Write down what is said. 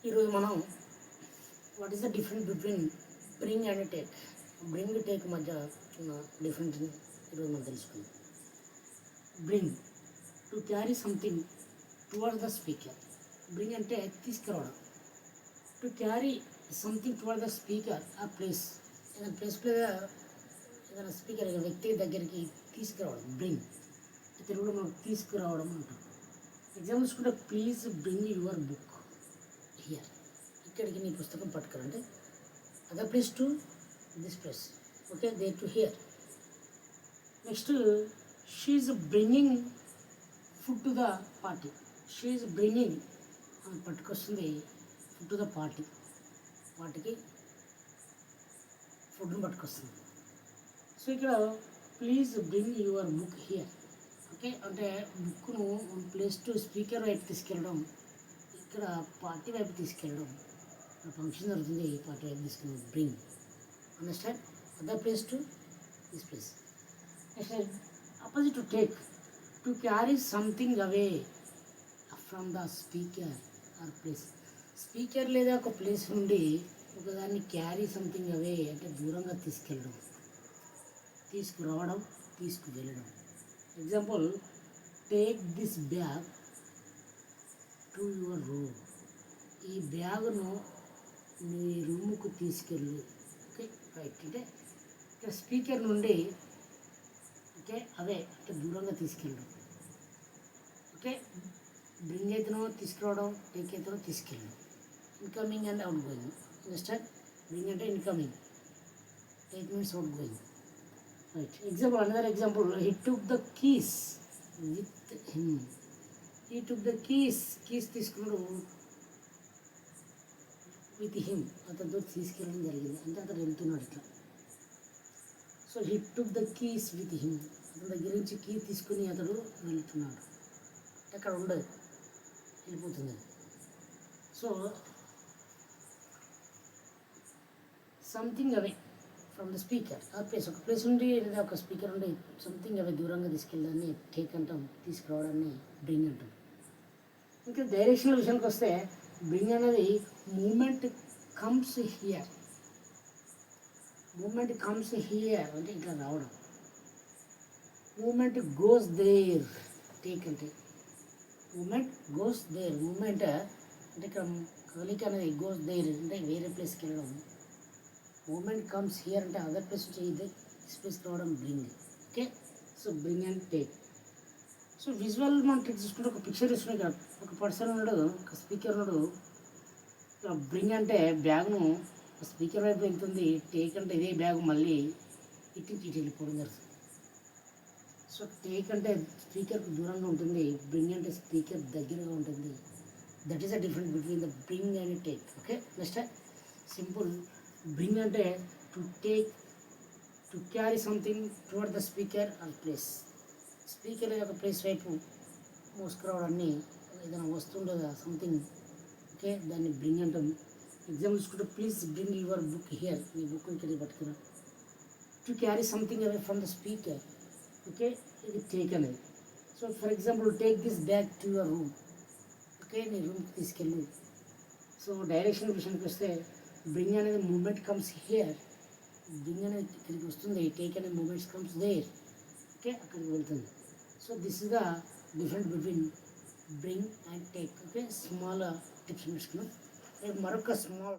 ఈరోజు మనం what is the difference between bring and take. Bring take మధ్య ఉన్న డిఫరెన్స్ ఈరోజు మనం తెలుసుకుందాం. Bring to carry something towards the speaker. Bring అంటే తీసుకురావడం. To carry something toward the speaker ఆ ప్లేస్, ఏదైనా ఏదైనా స్పీకర్ వ్యక్తి దగ్గరికి తీసుకురావడం బ్రింగ్. తెలుగులో మనం తీసుకురావడం అంటాం. ఎగ్జాంపుల్ చూసుకుంటే please bring your book here. ఇక్కడికి నీ పుస్తకం పట్టుకురంటే other place to this place. Okay, there to here. Next she bringing food to the party. She bringing పట్టుకొస్తుంది ఫుడ్ టు ద పార్టీ. పార్టీకి ఫుడ్ని పట్టుకొస్తుంది. సో ఇక్కడ please bring your book here. Okay, అంటే బుక్ను ప్లేస్ టు స్పీకర్ వైపు తీసుకెళ్ళడం, ఇక్కడ పార్టీ వైపు తీసుకెళ్ళడం. ఫంక్షన్ జరుగుతుంది, పార్టీ వైపు తీసుకెళ్ళడం bring. Understand? Other place to this place. Next opposite to take. To carry something away from the speaker or place. Speaker లేదా ఒక ప్లేస్ నుండి ఒకదాన్ని క్యారీ సంథింగ్ అవే అంటే దూరంగా తీసుకెళ్ళడం, తీసుకురావడం, తీసుకువెళ్ళడం. Example, take this bag to your room. ఈ బ్యాగును నీ రూముకు తీసుకెళ్ళు. Okay, right. అంటే ఇక్కడ స్పీకర్ నుండి ఓకే అవే అంటే దూరంగా తీసుకెళ్ళడం. ఓకే, బ్రింగ్ అయితేనో తీసుకురావడం, టేక్ అయితేనో తీసుకెళ్ళడం. Incoming and outgoing. Understand? Bring అంటే incoming, take means outgoing. Right. Example, another example, he took the keys with him. He took the keys. Keys తీసుకున్నాడు with him, అతనితో తీసుకెళ్ళడం జరిగింది. అంటే అతను వెళ్తున్నాడు ఇట్లా. So he took the keys with him. అతని దగ్గర నుంచి కీ తీసుకుని అతడు వెళ్తున్నాడు. అక్కడ ఉండదు, వెళ్ళిపోతుంది. So something away from the speaker ఆ ప్లేస్. ఒక ప్లేస్ నుండి లేదా ఒక స్పీకర్ నుండి సంథింగ్ అవే దూరంగా తీసుకెళ్ళడాన్ని టేక్ అంటాం, తీసుకురావడాన్ని బ్రింగ్ అంటాం. ఇంకా డైరెక్షనల్ విషయానికి వస్తే బ్రింగ్ అనేది moment comes here. Moment comes here అంటే ఇట్లా రావడం. Moment goes there. టేక్ అంటే మూమెంట్ గోస్ దేర్. మూమెంట్ అంటే ఇక్కడ కదలిక అనేది గోస్ దేర్ అంటే వేరే ప్లేస్కి వెళ్ళడం. మూమెంట్ కమ్స్ హియర్ అంటే అదర్ ప్లేస్ నుంచి దిస్ ప్లేస్కి రావడం bring. Okay, so bring and take. So visual మనం ట్రిక్ చూసుకుంటే ఒక పిక్చర్ ఇస్తున్నాం ఇక్కడ. ఒక పర్సన్ ఉన్నాడు, ఒక స్పీకర్ ఉన్నాడు. బ్రింగ్ అంటే బ్యాగ్ను స్పీకర్ వైపు వెళ్తుంది. టేక్ అంటే ఇదే బ్యాగ్ మళ్ళీ ఇటు నుంచి ఇటు వెళ్ళిపోవడం జరుగుతుంది. సో టేక్ అంటే స్పీకర్కి దూరంగా ఉంటుంది, బ్రింగ్ అంటే స్పీకర్ దగ్గరగా ఉంటుంది. That is the difference between the bring and take. Okay, next simple. Bring అంటే to take, to carry something toward the speaker or place. Speaker యొక్క ప్లేస్ వైపు మోసుకురావడాన్ని, ఏదైనా వస్తుండదా సంథింగ్, ఓకే, దాన్ని బ్రింగ్ అంటాం. ఎగ్జాంపుల్ చూసుకుంటే please bring your book here. నీ బుక్ ఇక్కడ పట్టుకురా. To carry something away from the speaker. Okay, ఇది టేక్ అనేది. So for example, take this bag to your room. Okay, నీ రూమ్కి తీసుకెళ్ళు. సో డైరెక్షన్ విషయానికి వస్తే బ్రింగ్ అనేది మూమెంట్ కమ్స్ హియర్. బ్రింగ్ అనేది ఇక్కడికి వస్తుంది. టేక్ అనే మూమెంట్స్ కమ్స్ దేర్. ఓకే, అక్కడికి వెళ్తుంది. So this is the difference between bring and take. Okay, small tips నేర్చుకున్నాం. మరొక స్మాల్